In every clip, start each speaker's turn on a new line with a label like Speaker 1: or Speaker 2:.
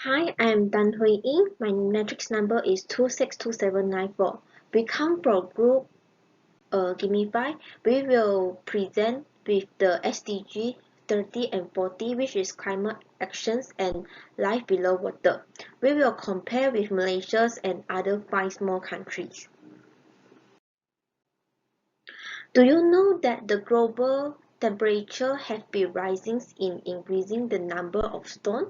Speaker 1: Hi, I'm Tan Hui Ying. My matrix number is 262794. We come from group Gimme 5. We will present with the SDG 30 and 40, which is climate actions and life below water. We will compare with Malaysia and other 5 small countries. Do you know that the global temperature has been rising in increasing the number of stones?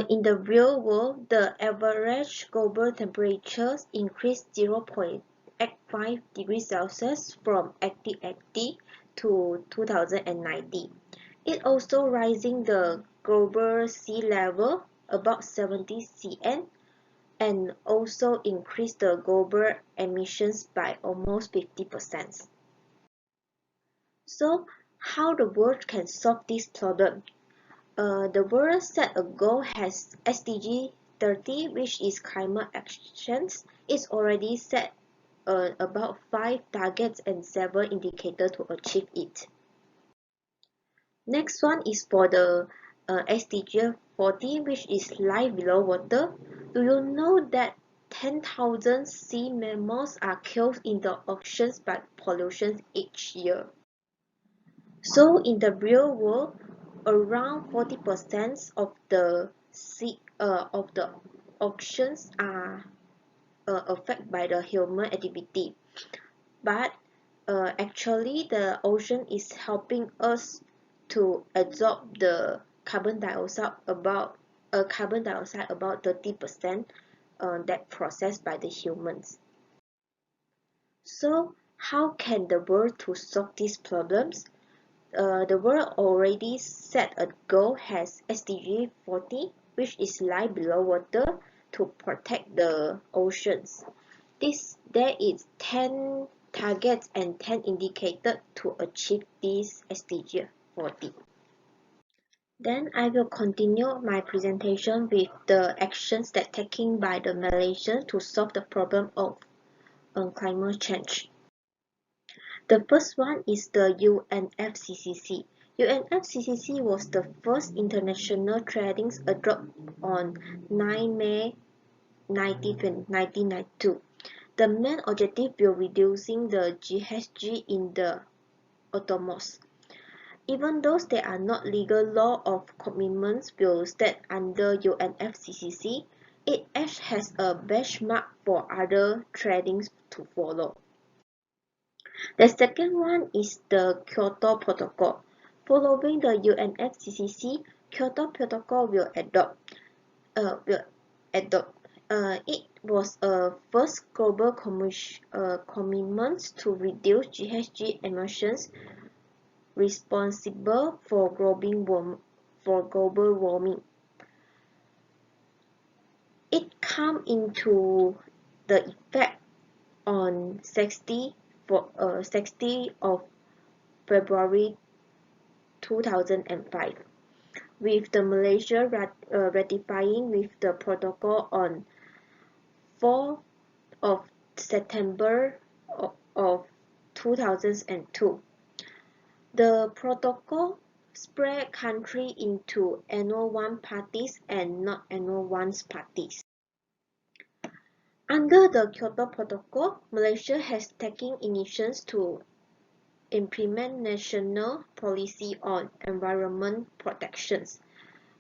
Speaker 1: In the real world, the average global temperatures increased 0.85 degrees Celsius from 1880 to 2090. It also rising the global sea level about 70 cm and also increased the global emissions by almost 50%. So, how the world can solve this problem? The world set a goal as SDG 30, which is climate actions. It's already set about 5 targets and 7 indicators to achieve it. Next one is for the SDG 40, which is life below water. Do you know that 10,000 sea mammals are killed in the oceans by pollution each year? So in the real world, around 40% of the oceans are affected by the human activity. But actually, the ocean is helping us to absorb the carbon dioxide about 30% that processed by the humans. So how can the world to solve these problems? The world already set a goal as SDG 40, which is life below water, to protect the oceans. There is 10 targets and 10 indicators to achieve this SDG 40. Then I will continue my presentation with the actions that taken by the Malaysians to solve the problem of climate change. The first one is the UNFCCC. UNFCCC was the first international trading adopted on 9 May 1992. The main objective was reducing the GHG in the atoms. Even though there are not legal law of commitments bills that under UNFCCC, it acts as a benchmark for other tradings to follow. The second one is the Kyoto Protocol. Following the UNFCCC, Kyoto Protocol will adopt. It was a first global commitment to reduce GHG emissions responsible for global warming. It came into the effect on 60 of February 2005, with the Malaysia ratifying with the protocol on 4 of September of 2002. The protocol spread country into annual one parties and not annual one parties. Under the Kyoto Protocol, Malaysia has taken initiatives to implement national policy on environment protections,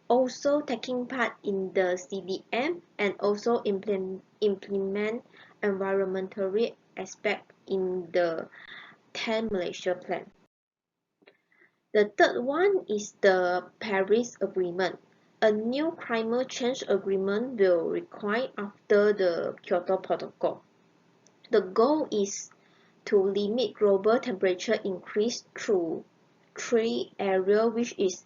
Speaker 1: also taking part in the CDM and also implement environmental aspect in the 10 Malaysia Plan. The third one is the Paris Agreement. A new climate change agreement will require after the Kyoto Protocol. The goal is to limit global temperature increase through 3 areas, which is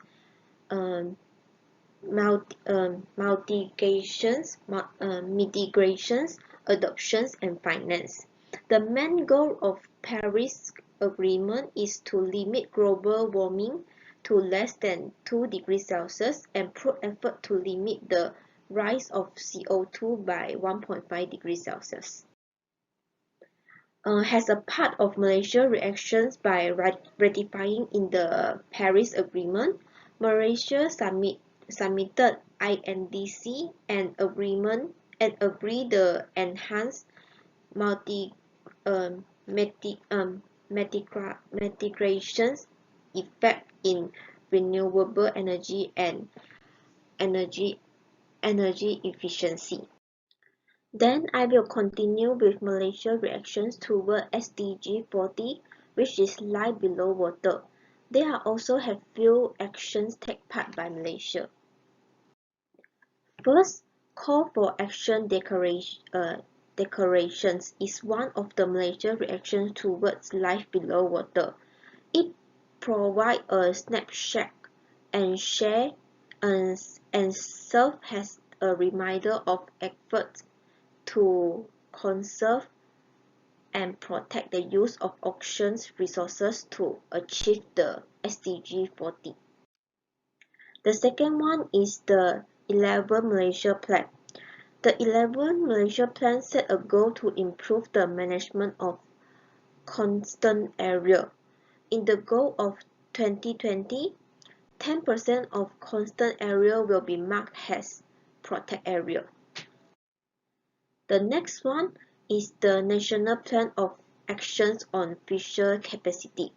Speaker 1: mitigations, adoptions, and finance. The main goal of Paris Agreement is to limit global warming to less than 2 degrees Celsius and put effort to limit the rise of CO2 by 1.5 degrees Celsius. As a part of Malaysia's reactions by ratifying in the Paris Agreement, Malaysia submitted INDC an agreement and agree the enhanced multi mitigations effect in renewable energy and energy efficiency. Then I will continue with Malaysia's reactions toward SDG 40, which is life below water. There are also have few actions taken part by Malaysia. First, call for action declarations is one of the Malaysia reactions towards life below water. It provides a snapshot and share and serve as a reminder of efforts to conserve and protect the use of ocean resources to achieve the SDG 40. The second one is the 11 Malaysia Plan. The 11 Malaysia Plan set a goal to improve the management of constant area. In the goal of 2020, 10% of constant area will be marked as protect area. The next one is the National Plan of Actions on Fisher Capacity.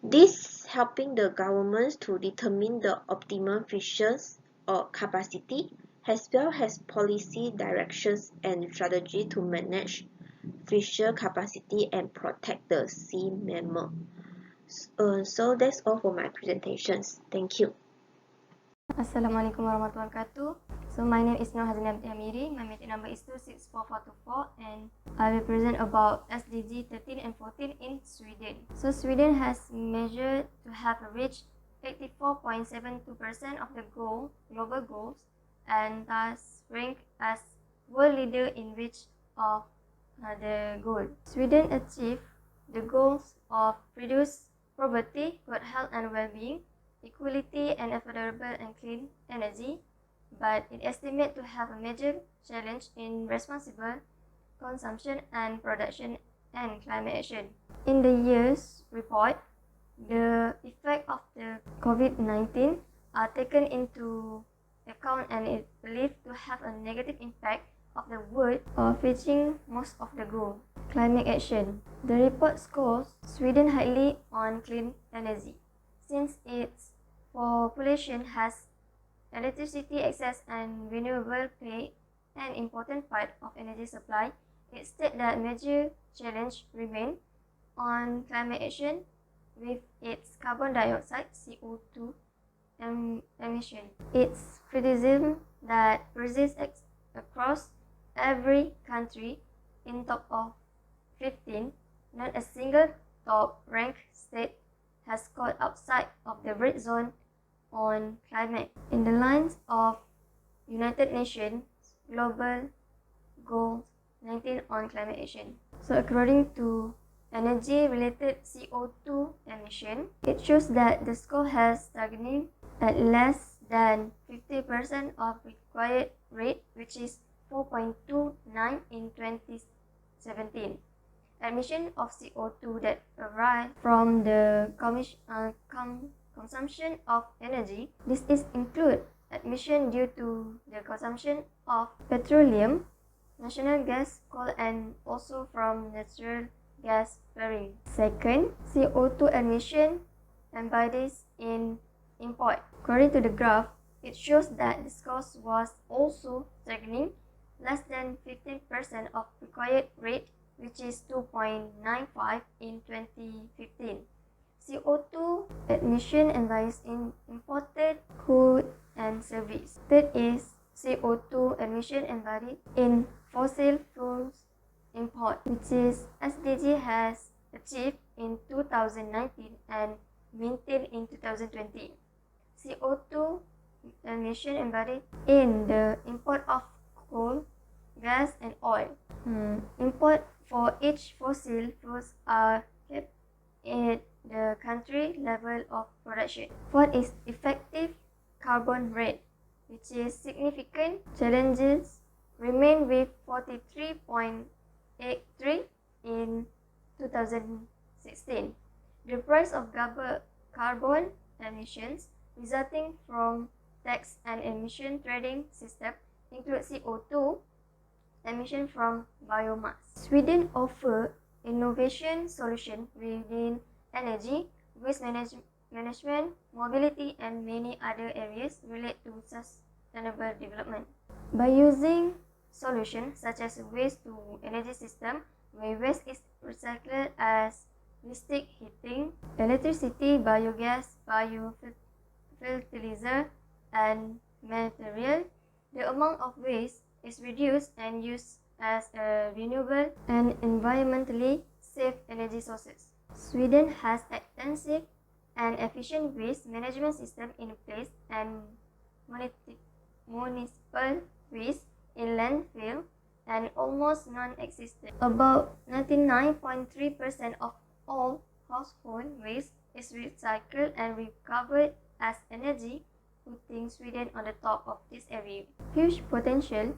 Speaker 1: This helping the governments to determine the optimal fisheries or capacity as well as policy directions and strategy to manage fisher capacity and protect the sea mammal. So that's all for my presentations. Thank you.
Speaker 2: Assalamualaikum warahmatullahi wabarakatuh. So my name is Hazleena. My meeting number is 264424 and I will present about SDG 13 and 14 in Sweden. So Sweden has measured to have reached 84.72% of the global goals and thus ranked as world leader in reach of the goal. Sweden achieved the goals of reduce poverty, good health and well-being, equality and affordable and clean energy, but it estimates to have a major challenge in responsible consumption and production and climate action. In the year's report, the effect of the COVID-19 are taken into account and is believed to have a negative impact of the world of reaching most of the goal. Climate action. The report scores Sweden highly on clean energy, since its population has electricity access and renewable play an important part of energy supply. It states that major challenge remain on climate action with its carbon dioxide CO2 emission. Its criticism that persists across every country. In top of 15, not a single top-ranked state has scored outside of the red zone on climate. In the lines of United Nations Global Goal 19 on climate action. So according to energy-related CO2 emission, it shows that the score has stagnated at less than 50% of required rate, which is 4.29 in 2017. Emission of CO2 that arise from the consumption of energy. This is include emission due to the consumption of petroleum, natural gas, coal, and also from natural gas flaring. Second, CO2 emission embodied in import. According to the graph, it shows that this cost was also stagnating, less than 15% of required rate, which is 2.95 in 2015. CO2 emission embodied in imported goods and service. Third is CO2 emission embodied in fossil fuels import, which is SDG has achieved in 2019 and maintained in 2020. CO2 emission embodied in the import of coal, gas, and oil. Import for each fossil fuels are kept at the country level of production. Fourth is effective carbon rate, which is significant challenges remain with 43.83 in 2016. The price of carbon emissions resulting from tax and emission trading system include CO2 emission from biomass. Sweden offers innovation solutions within energy, waste management, mobility, and many other areas related to sustainable development. By using solutions such as waste to energy system, where waste is recycled as district heating, electricity, biogas, biofertilizer, and material, the amount of waste is reduced and used as a renewable and environmentally safe energy sources. Sweden has extensive and efficient waste management system in place, and municipal waste in landfill and almost non-existent. About 99.3% of all household waste is recycled and recovered as energy, putting Sweden on the top of this area. Huge potential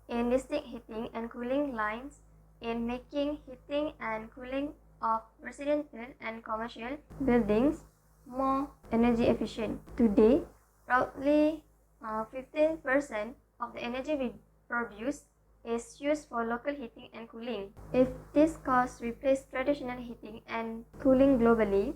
Speaker 2: in district heating and cooling lines in making heating and cooling of residential and commercial buildings more energy efficient. Today, roughly 15% of the energy we produce is used for local heating and cooling. If these costs replace traditional heating and cooling globally,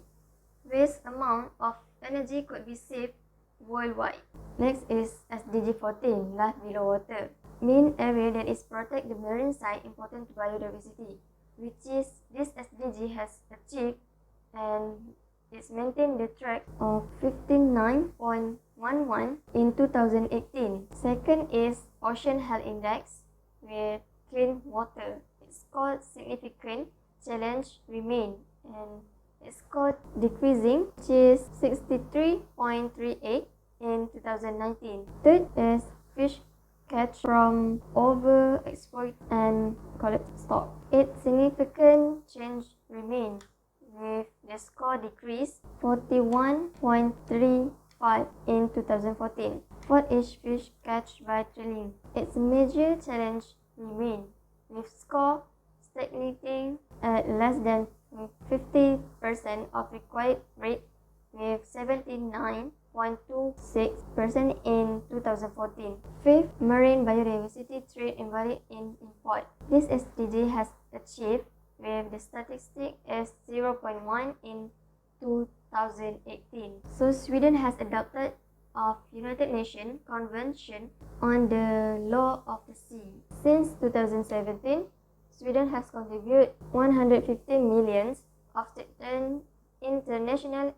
Speaker 2: vast amount of energy could be saved worldwide. Next is SDG14, Life Below Water. Main area that is protect the marine side important to biodiversity, which is this SDG has achieved and it's maintained the track of 59.11 in 2018. Second is Ocean Health Index with clean water. Its score significant challenge remain and its score decreasing, which is 63.38 in 2019. Third is fish catch from overexploit and collect stock. Its significant change remain, with the score decreased 41.35 in 2014. Fourth is fish catch by trilling. Its major challenge remain, with score stagnating at less than 50% of required rate, with 79.26% in 2014. Fifth, marine biodiversity trade invalid in import. This SDG has achieved with the statistic as 0.1 in 2018. So Sweden has adopted of United Nations Convention on the Law of the Sea. Since 2017, Sweden has contributed 115 million of certain international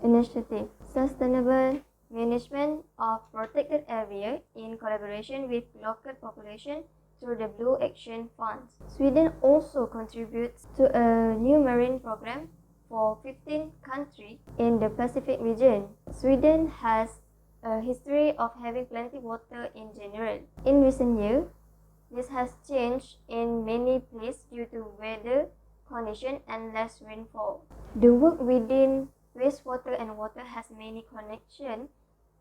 Speaker 2: initiative, sustainable management of protected area in collaboration with local population through the Blue Action Funds. Sweden also contributes to a new marine program for 15 countries in the Pacific region. Sweden has a history of having plenty water in general. In recent years, this has changed in many places due to weather conditions and less rainfall. The work within wastewater and water has many connections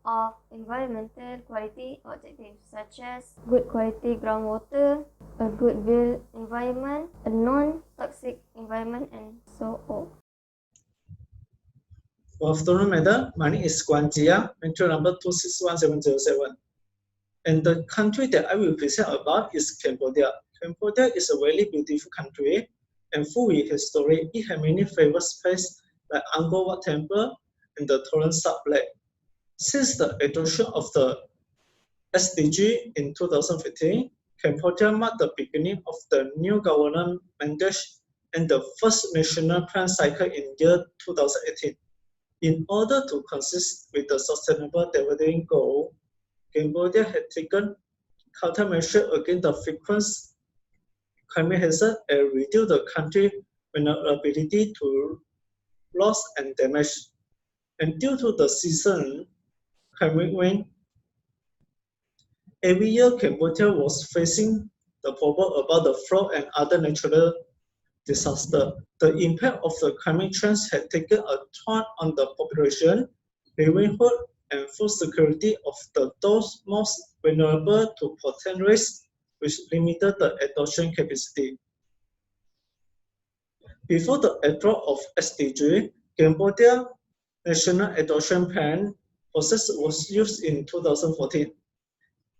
Speaker 2: of environmental quality objectives such as good quality groundwater, a good built environment, a non-toxic environment, and so on.
Speaker 3: Good afternoon, madam. My name is Kuan, mentor number 261707. And the country that I will present about is Cambodia. Cambodia is a very beautiful country and full with history. It has many famous places like Angkor Wat Temple and the Torrent Sub Lake. Since the adoption of the SDG in 2015, Cambodia marked the beginning of the new government mandate and the first national plan cycle in year 2018. In order to consist with the Sustainable Development Goal, Cambodia had taken countermeasures against the frequent climate hazard and reduced the country's vulnerability to loss and damage. And due to the season climate wind, every year Cambodia was facing the problem about the flood and other natural disaster. The impact of the climate change had taken a toll on the population, livelihood, and food security of those most vulnerable to potent risks, which limited the adoption capacity. Before the adoption of SDG, Cambodia National Adoption Plan process was used in 2014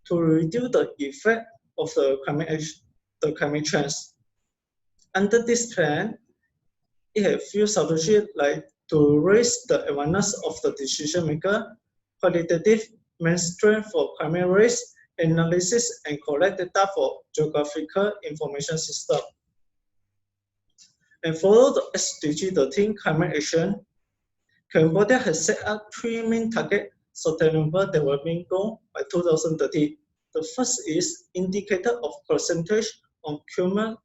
Speaker 3: to reduce the effect of the climate change. Under this plan, it had few strategies like to raise the awareness of the decision maker, qualitative mainstream for climate risk analysis, and collect data for geographical information system. And follow the SDG 13 climate action, Cambodia has set up three main target sustainable development goals by 2030. The first is indicator of percentage on human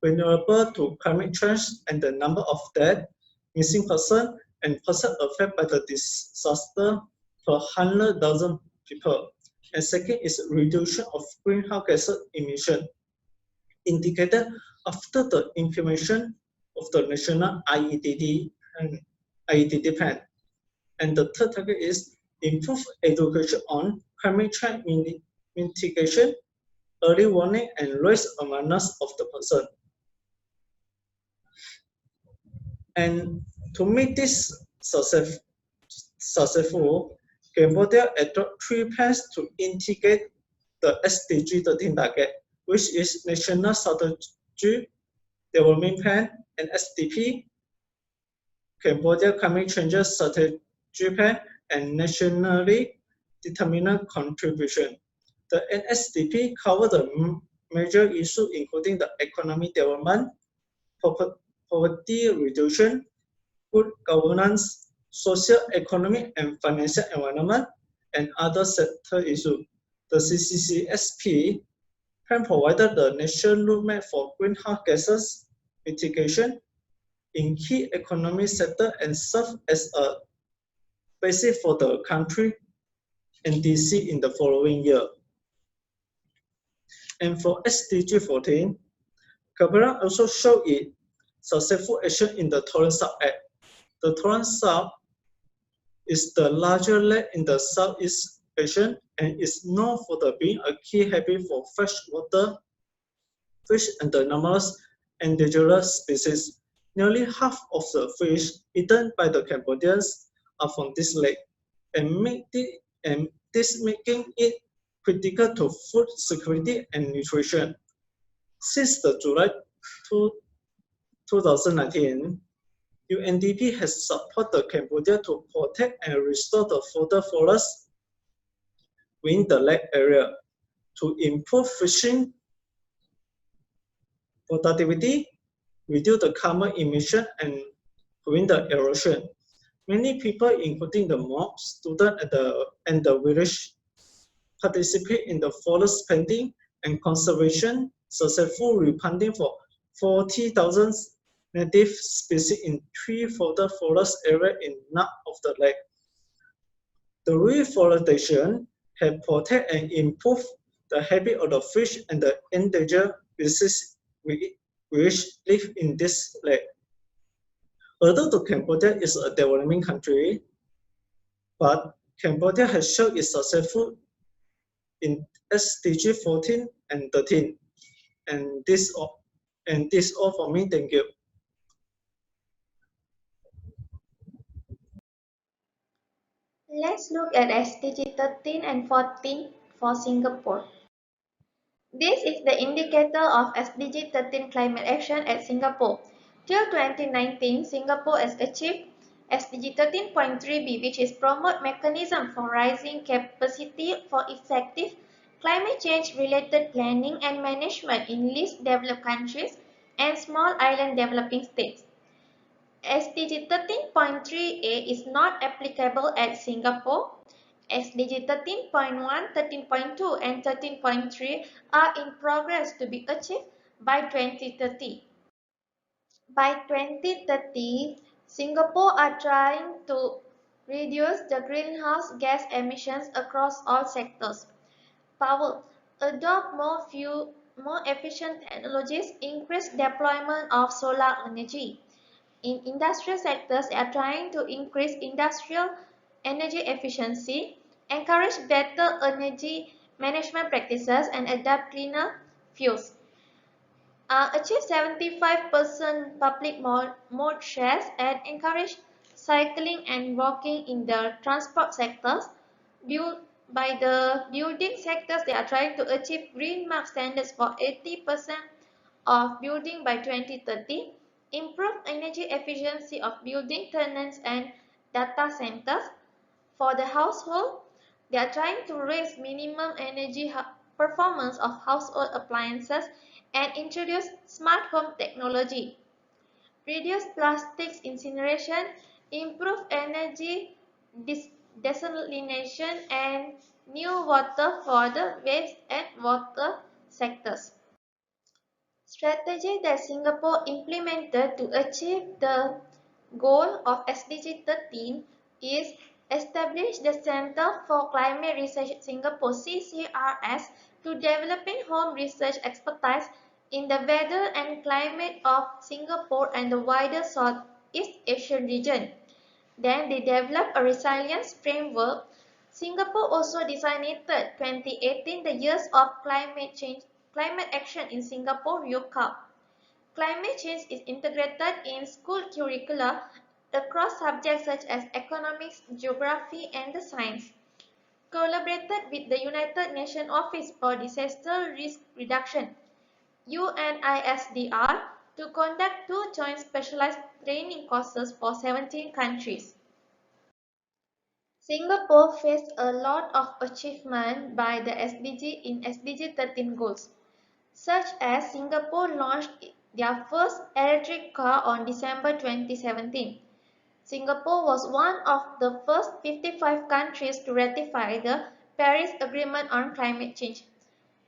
Speaker 3: vulnerable to climate change and the number of dead, missing person, and person affected by the disaster per 100,000 people. And second is reduction of greenhouse gas emission, indicated after the implementation of the national IEDD plan. And the third target is improve education on climate change mitigation, early warning, and raise awareness of the person. And to make this successful, Cambodia adopted three plans to integrate the SDG 13 target, which is National Strategy Development Plan and SDP, Cambodia Climate Change Strategy Plan, and Nationally Determined Contribution. The NSDP covered the major issues including the economic development, poverty reduction, good governance, social, economic, and financial environment, and other sector issues. The CCCSP plan provided the national roadmap for greenhouse gases mitigation in key economic sectors and served as a basis for the country NDC in the following year. And for SDG 14, Cambodia also showed its successful action in the Torrent Sub Act. The Torrent Sub is the largest lake in the Southeast Asia and is known for being a key habitat for freshwater fish and the numerous endangered species. Nearly half of the fish eaten by the Cambodians are from this lake, and this making it critical to food security and nutrition. Since the July 2019, UNDP has supported Cambodia to protect and restore the fodder forests within the lake area to improve fishing productivity, reduce the carbon emission, and prevent the erosion. Many people, including the mob, students, and the village, participate in the forest planting and conservation, successful replanting for 40,000 native species in 3 fodder forest areas in north of the lake. The reforestation has protected and improved the habitat of the fish and the endangered species which live in this lake. Although Cambodia is a developing country, but Cambodia has shown its successful in SDG 14 and 13. And this all for me. Thank you.
Speaker 2: Let's look at SDG 13 and 14 for Singapore. This is the indicator of SDG 13 climate action at Singapore. Till 2019, Singapore has achieved SDG 13.3b, which is promote mechanism for raising capacity for effective climate change related planning and management in least developed countries and small island developing states. SDG 13.3a is not applicable at Singapore. SDG 13.1, 13.2, and 13.3 are in progress to be achieved by 2030. By 2030, Singapore are trying to reduce the greenhouse gas emissions across all sectors. Power, adopt more efficient technologies, increase deployment of solar energy. In industrial sectors, they are trying to increase industrial energy efficiency, encourage better energy management practices, and adopt cleaner fuels. Achieve 75% public mode shares and encourage
Speaker 4: cycling and walking in the transport sectors. By the building sectors, they are trying to achieve green mark standards for 80% of building by 2030, improve energy efficiency of building tenants and data centers. For the household, they are trying to raise minimum energy performance of household appliances and introduce smart home technology, reduce plastics incineration, improve energy desalination, and new water for the waste and water sectors. Strategy that Singapore implemented to achieve the goal of SDG 13 is establish the Center for Climate Research Singapore CCRS to developing home research expertise in the weather and climate of Singapore and the wider Southeast Asian region. Then they developed a resilience framework. Singapore also designated 2018 the years of climate action in Singapore Rio Cup. Climate change is integrated in school curricula across subjects such as economics, geography, and the science. Collaborated with the United Nations Office for Disaster Risk Reduction UNISDR to conduct two joint specialized training courses for 17 countries. Singapore faced a lot of achievement by the SDG in SDG 13 goals, such as Singapore launched their first electric car on December 2017. Singapore was one of the first 55 countries to ratify the Paris Agreement on Climate Change.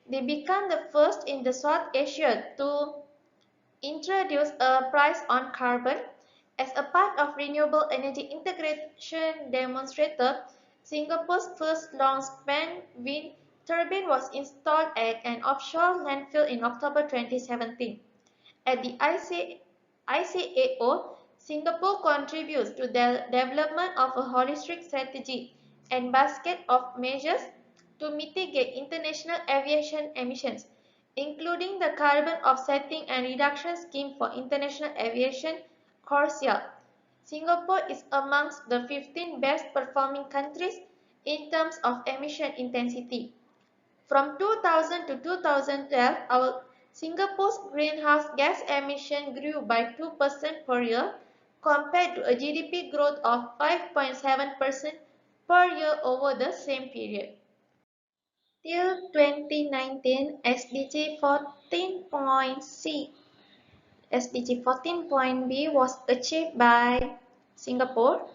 Speaker 4: They became the first in the South Asia to introduce a price on carbon. As a part of renewable energy integration demonstrator, Singapore's first long-span wind turbine was installed at an offshore landfill in October 2017. At the ICAO, Singapore contributes to the development of a holistic strategy and basket of measures to mitigate international aviation emissions, including the Carbon Offsetting and Reduction Scheme for International Aviation (CORSIA). Singapore is amongst the 15 best performing countries in terms of emission intensity. From 2000 to 2012, Singapore's greenhouse gas emission grew by 2% per year compared to a GDP growth of 5.7% per year over the same period. Till 2019, SDG 14.C SDG 14.B was achieved by Singapore.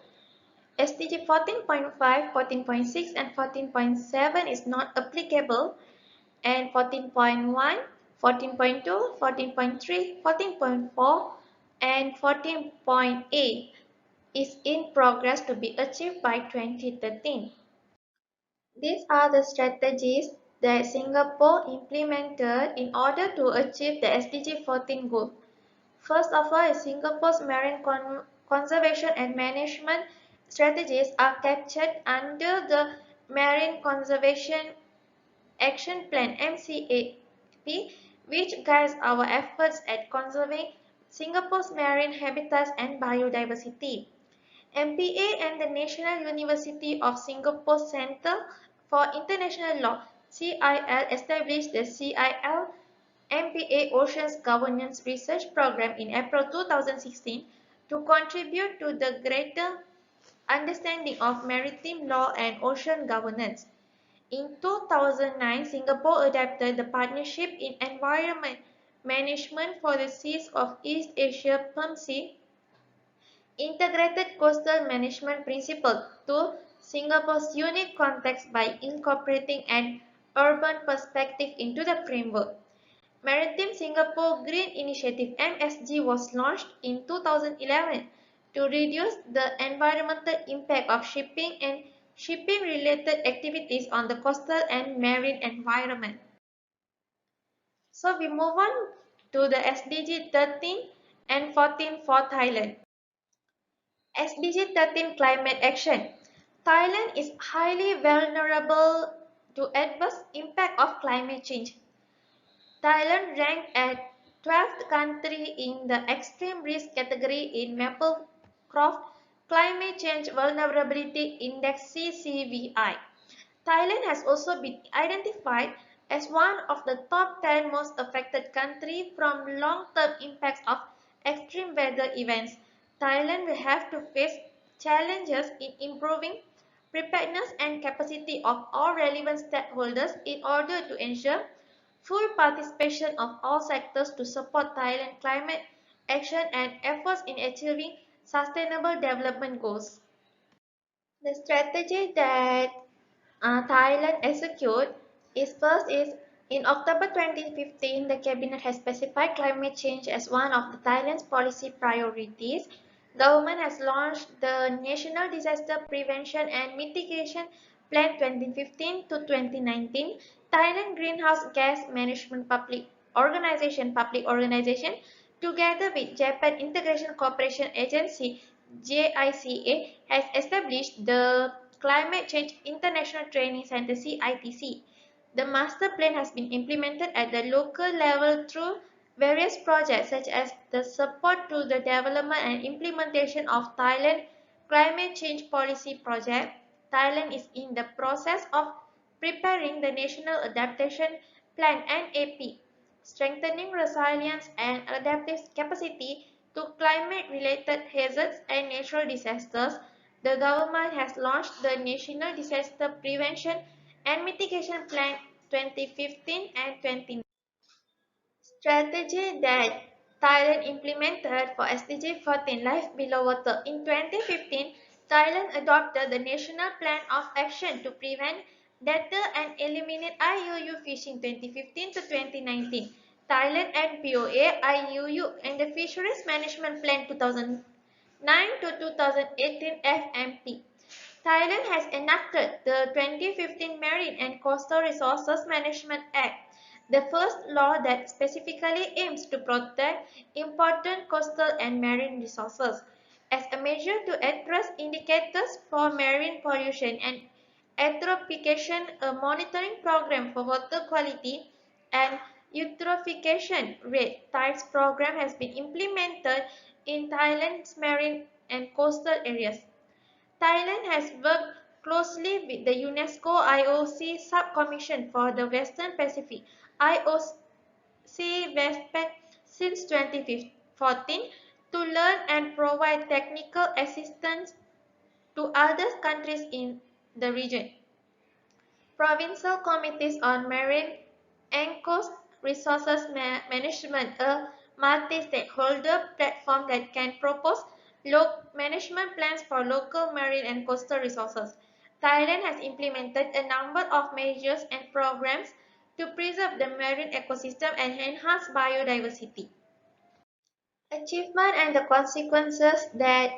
Speaker 4: SDG 14.5, 14.6, and 14.7 is not applicable, and 14.1, 14.2, 14.3, 14.4, and 14.8 is in progress to be achieved by 2013. These are the strategies that Singapore implemented in order to achieve the SDG 14 goal. First of all, Singapore's marine conservation and management strategies are captured under the Marine Conservation Action Plan (MCAP), which guides our efforts at conserving Singapore's marine habitats and biodiversity. MPA and the National University of Singapore Centre for International Law (CIL) established the CIL MPA Oceans Governance Research Program in April 2016 to contribute to the greater understanding of maritime law and ocean governance. In 2009, Singapore adopted the Partnership in Environment Management for the Seas of East Asia (PERMSEA) Integrated Coastal Management Principle to Singapore's unique context by incorporating an urban perspective into the framework. Maritime Singapore Green Initiative (MSG) was launched in 2011 to reduce the environmental impact of shipping and shipping-related activities on the coastal and marine environment. So we move on to the SDG 13 and 14 for Thailand. SDG 13 Climate Action. Thailand is highly vulnerable to adverse impact of climate change. Thailand ranked at 12th country in the extreme risk category in Maplecroft Climate Change Vulnerability Index (CCVI). Thailand has also been identified as one of the top 10 most affected countries from long-term impacts of extreme weather events. Thailand will have to face challenges in improving preparedness and capacity of all relevant stakeholders in order to ensure full participation of all sectors to support Thailand's climate action and efforts in achieving sustainable development goals. The strategy that Thailand execute is first is in October 2015, the cabinet has specified climate change as one of the Thailand's policy priorities. Government has launched the National Disaster Prevention and Mitigation Plan 2015 to 2019, Thailand Greenhouse Gas Management Public Organization, together with Japan Integration Cooperation Agency JICA, has established the Climate Change International Training Center (CITC). The master plan has been implemented at the local level through various projects such as the support to the development and implementation of Thailand Climate Change Policy Project. Thailand is in the process of preparing the National Adaptation Plan (NAP), strengthening resilience and adaptive capacity to climate-related hazards and natural disasters. The government has launched the National Disaster Prevention and Mitigation Plan 2015 and 2019 strategy that Thailand implemented for SDG 14 Life Below Water. In 2015, Thailand adopted the National Plan of Action to prevent, deter and eliminate IUU fishing 2015 to 2019. Thailand NPOA IUU and the Fisheries Management Plan 2009 to 2018 FMP. Thailand has enacted the 2015 Marine and Coastal Resources Management Act, the first law that specifically aims to protect important coastal and marine resources. As a measure to address indicators for marine pollution and eutrophication, a monitoring program for water quality and eutrophication rate TIDES program has been implemented in Thailand's marine and coastal areas. Thailand has worked closely with the UNESCO IOC Subcommission for the Western Pacific (IOC WestPac) since 2014 to learn and provide technical assistance to other countries in the region. Provincial Committees on Marine and Coast Resources Management, a multi-stakeholder platform that can propose management plans for local marine and coastal resources. Thailand has implemented a number of measures and programs to preserve the marine ecosystem and enhance biodiversity. Achievement and the consequences that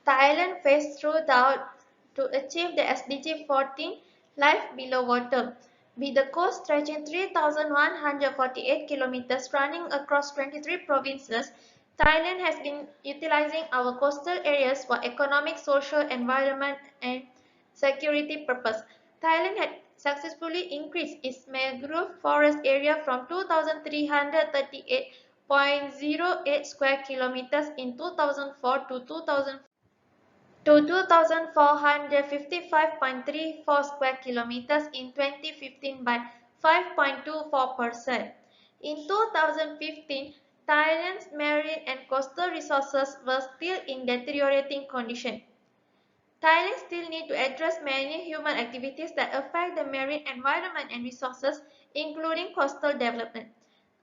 Speaker 4: Thailand faced throughout to achieve the SDG 14 Life Below Water. With the coast stretching 3,148 kilometers running across 23 provinces, Thailand has been utilizing our coastal areas for economic, social, environment, and security purposes. Thailand had successfully increased its mangrove forest area from 2,338.08 square kilometers in 2004 to 2,455.34 square kilometers in 2015 by 5.24%. In 2015, Thailand's marine and coastal resources were still in deteriorating condition. Thailand still needs to address many human activities that affect the marine environment and resources, including coastal development.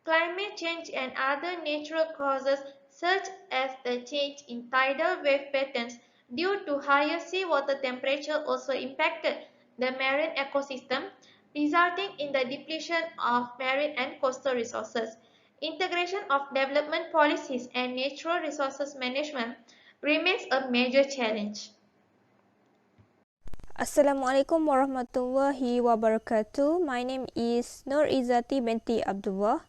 Speaker 4: Climate change and other natural causes such as the change in tidal wave patterns due to higher seawater temperature also impacted the marine ecosystem, resulting in the depletion of marine and coastal resources. Integration of development policies and natural resources management remains a major challenge.
Speaker 5: Assalamualaikum warahmatullahi wabarakatuh. My name is Nurezzati binti Abdullah.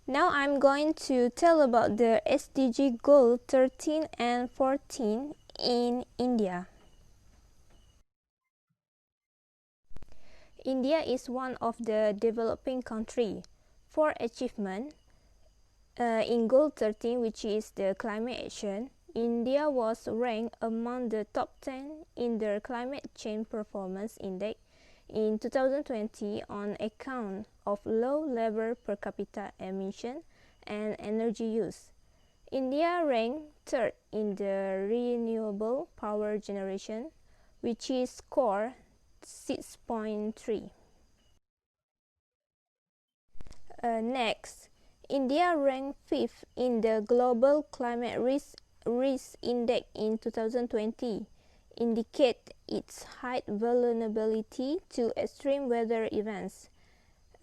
Speaker 5: Now I'm going to tell about the SDG goal 13 and 14 in India. India is one of the developing countries. For achievement, in goal 13, which is the climate action, India was ranked among the top 10 in the Climate Change Performance Index in 2020 on account of low labor per capita emission and energy use. India ranked third in the renewable power generation, which is score 6.3. Next, India ranked fifth in the Global Climate Risk Index in 2020, indicate its high vulnerability to extreme weather events.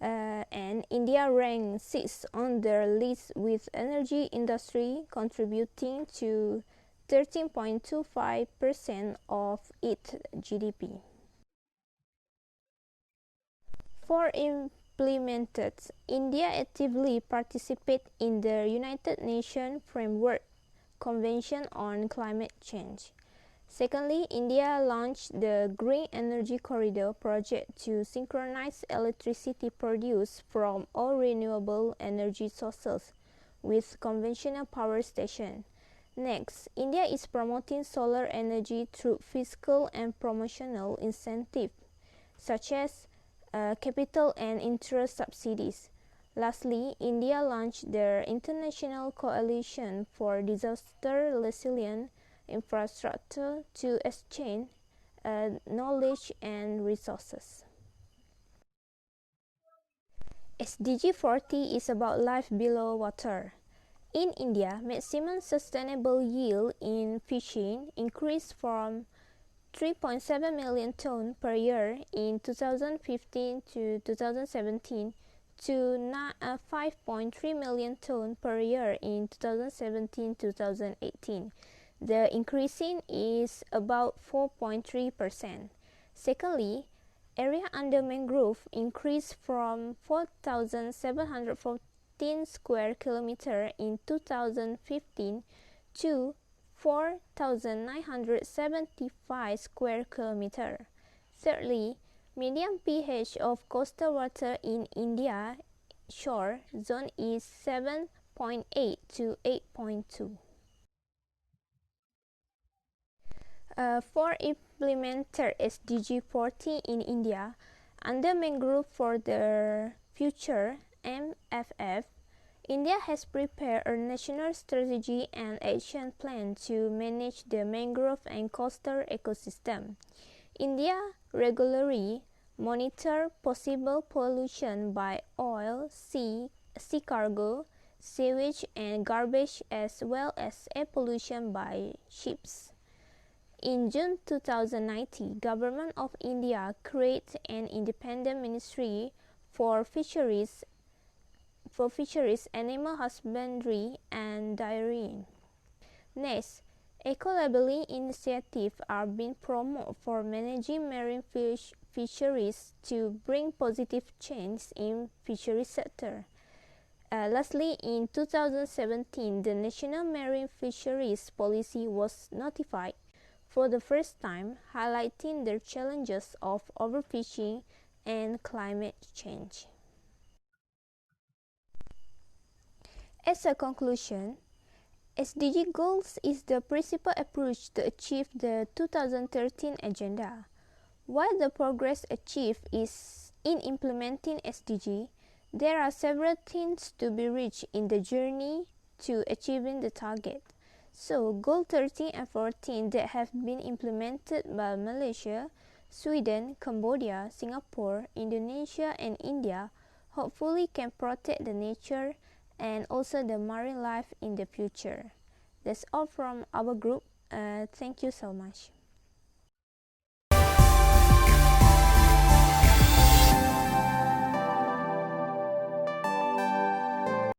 Speaker 5: And India ranked sixth on their list, with energy industry contributing to 13.25% of its GDP. For implemented, India actively participates in the United Nations Framework Convention on Climate Change. Secondly, India launched the Green Energy Corridor project to synchronize electricity produced from all renewable energy sources with conventional power stations. Next, India is promoting solar energy through fiscal and promotional incentives, such as capital and interest subsidies. Lastly, India launched the International Coalition for Disaster Resilient Infrastructure to exchange knowledge and resources. SDG 40 is about life below water. In India, maximum sustainable yield in fishing increased from 3.7 million tons per year in 2015 to 2017 to 5.3 million tons per year in 2017-2018. The increasing is about 4.3%. Secondly, area under mangrove increased from 4,714 square kilometers in 2015 to 4,975 square kilometers. Thirdly, median pH of coastal water in India shore zone is 7.8 to 8.2. For implemented SDG 40 in India, under Mangrove for the Future (MFF), India has prepared a national strategy and action plan to manage the mangrove and coastal ecosystem. India regularly monitors possible pollution by oil, sea cargo, sewage and garbage, as well as air pollution by ships. In June 2019, Government of India created an independent ministry for fisheries, animal husbandry and dairying. Next, eco-labeling initiatives are being promoted for managing marine fisheries to bring positive change in fisheries sector. Lastly, in 2017, the National Marine Fisheries Policy was notified for the first time, highlighting the challenges of overfishing and climate change. As a conclusion, SDG goals is the principal approach to achieve the 2013 agenda. While the progress achieved is in implementing SDG, there are several things to be reached in the journey to achieving the target. So, Goal 13 and 14 that have been implemented by Malaysia, Sweden, Cambodia, Singapore, Indonesia, and India hopefully can protect the nature and also the marine life in the future. That's all from our group. Thank you so much.